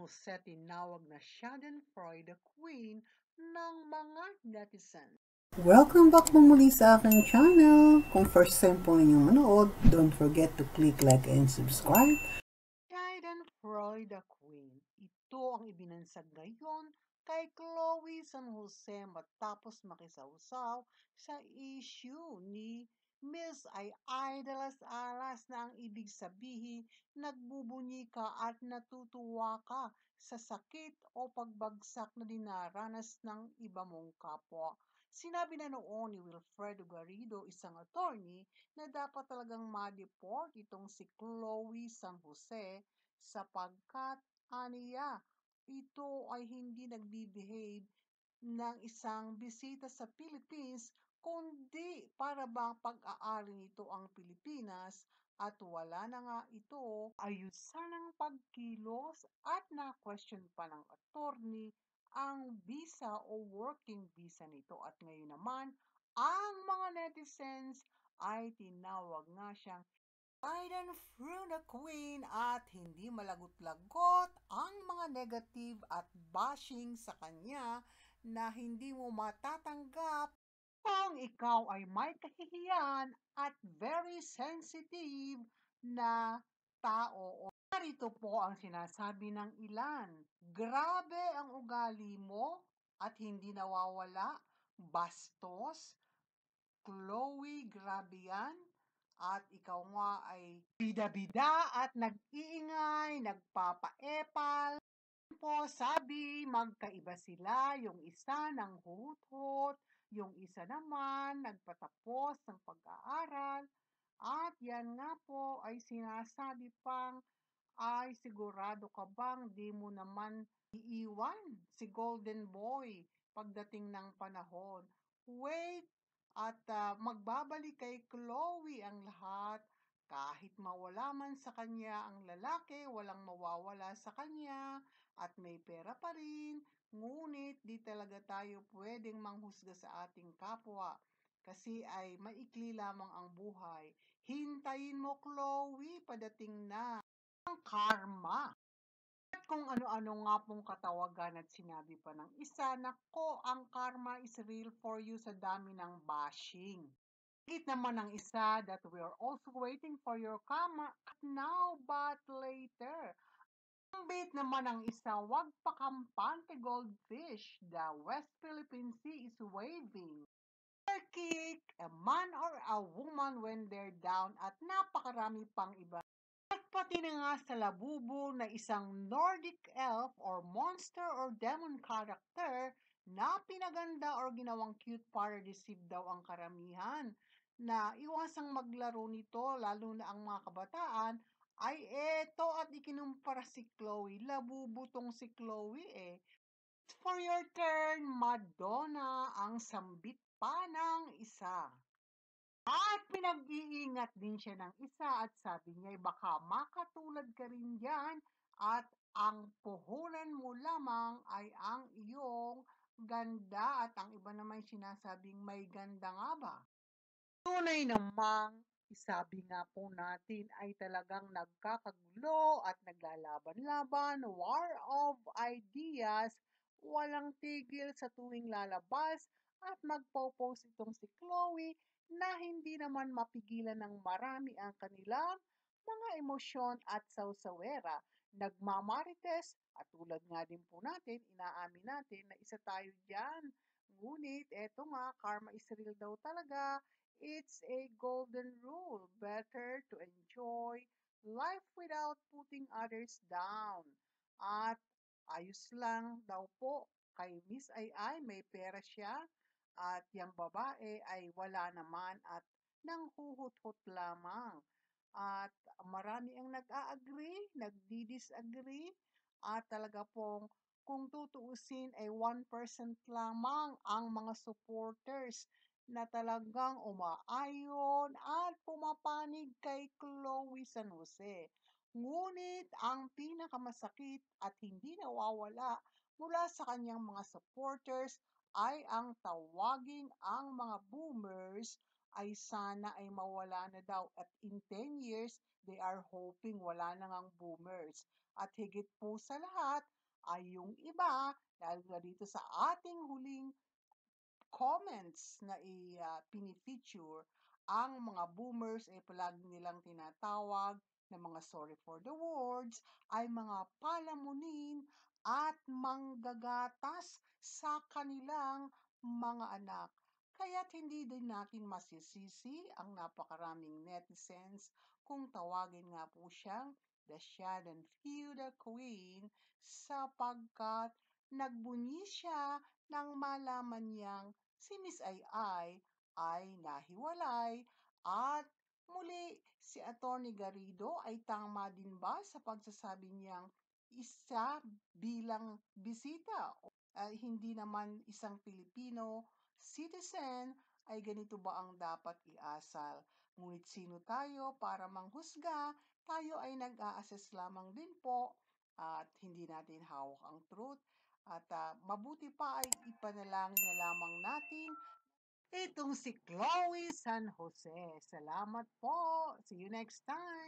Jose tinawag na Schadenfreude the Queen ng mga netizens. Welcome back po muli sa aking channel. Kung first time po ninyong manood, don't forget to click like and subscribe. Schadenfreude the Queen. Ito ang ibinansag ngayon kay Chloe San Jose matapos makisawsaw sa issue ni Miss ay Alas na ang ibig sabihin nagbubunyi ka at natutuwa ka sa sakit o pagbagsak na dinaranas ng iba mong kapwa. Sinabi na noon ni Wilfredo Garrido, isang attorney, na dapat talagang ma-deport itong si Chloe San Jose sapagkat aniya ito ay hindi nagbe-behave ng isang bisita sa Philippines kundi para bang pag-aari nito ang Pilipinas at wala na nga ito ayusan ng pagkilos at na-question pa ng attorney ang visa o working visa nito at ngayon naman ang mga netizens ay tinawag nga siyang Schadenfreude Queen at hindi malagot-lagot ang mga negative at bashing sa kanya na hindi mo matatanggap kung ikaw ay may kahihiyan at very sensitive na tao. Narito po ang sinasabi ng ilan. Grabe ang ugali mo at hindi nawawala. Bastos. Chloe, grabe yan. At ikaw nga ay bida-bida at nag-iingay, nagpapaepal. Po, sabi, magkaiba sila. Yung isa ng hutot, yung isa naman nagpatapos ng pag-aaral. At yan nga po ay sinasabi pang, ay sigurado ka bang di mo naman iiwan si Golden Boy pagdating ng panahon. Wait, at magbabalik kay Chloe ang lahat. Kahit mawala man sa kanya ang lalaki, walang mawawala sa kanya at may pera pa rin. Ngunit di talaga tayo pwedeng manghusga sa ating kapwa kasi ay maikli lamang ang buhay. Hintayin mo, Chloe, padating na ang karma. At kung ano-ano nga pong katawagan at sinabi pa ng isa, nako, ang karma is real for you sa dami ng bashing. Higit naman ng isa that we are also waiting for your karma now but later. Ang bait naman ng isa, wag pakampante goldfish. The West Philippine Sea is waving. Kick a man or a woman when they're down at napakarami pang iba. At pati na nga sa labubo na isang Nordic elf or monster or demon character na pinaganda or ginawang cute para deceive daw ang karamihan na iwasang maglaro nito lalo na ang mga kabataan ay eto at ikinumpara si Chloe. Labubo tong si Chloe eh. For your turn, Madonna ang sambit pa ng isa. At pinag-iingat din siya ng isa at sabi niya, baka makatulad ka rin yan at ang puhunan mo lamang ay ang iyong ganda at ang iba naman sinasabing may ganda nga ba? Tunay namang isabi nga po natin ay talagang nagkakagulo at naglalaban-laban, war of ideas, walang tigil sa tuwing lalabas at magpo-post itong si Chloe na hindi naman mapigilan ng marami ang kanilang mga emosyon at sawsawera. Nagmamarites at tulad nga din po natin, inaamin natin na isa tayo dyan. Ngunit eto nga, karma is real daw talaga. It's a golden rule. Better to enjoy life without putting others down. At ayos lang daw po kay Miss Ai, may pera siya at yung babae ay wala naman at nanghuhut-hut lamang. At marami ang nag-a-agree, nagdi-disagree at talaga pong kung tutuusin ay 1% lamang ang mga supporters na talagang umaayon at pumapanig kay Chloe San Jose. Ngunit ang pinakamasakit at hindi nawawala mula sa kanyang mga supporters ay ang tawaging ang mga boomers ay sana ay mawala na daw at in 10 years they are hoping wala nang ang boomers. At higit po sa lahat ay yung iba, dahil nga dito sa ating huling comments na pinifeature, ang mga boomers ay palagi nilang tinatawag na mga sorry for the words ay mga palamunin at manggagatas sa kanilang mga anak. Kaya't hindi din natin masisisi ang napakaraming netizens kung tawagin nga po siyang the Shannon Feud Queen sapagkat nagbunyi siya nang malaman niyang si Miss ay nahiwalay at muli si Attorney Garrido ay tama din ba sa pagsasabi niyang isa bilang bisita ay hindi naman isang Pilipino citizen ay ganito ba ang dapat iasal? Ngunit sino tayo para manghusga? Tayo ay nag-a-assess lamang din po at hindi natin hawak ang truth. At mabuti pa ay ipanalangin na lamang natin itong si Chloe San Jose. Salamat po. See you next time.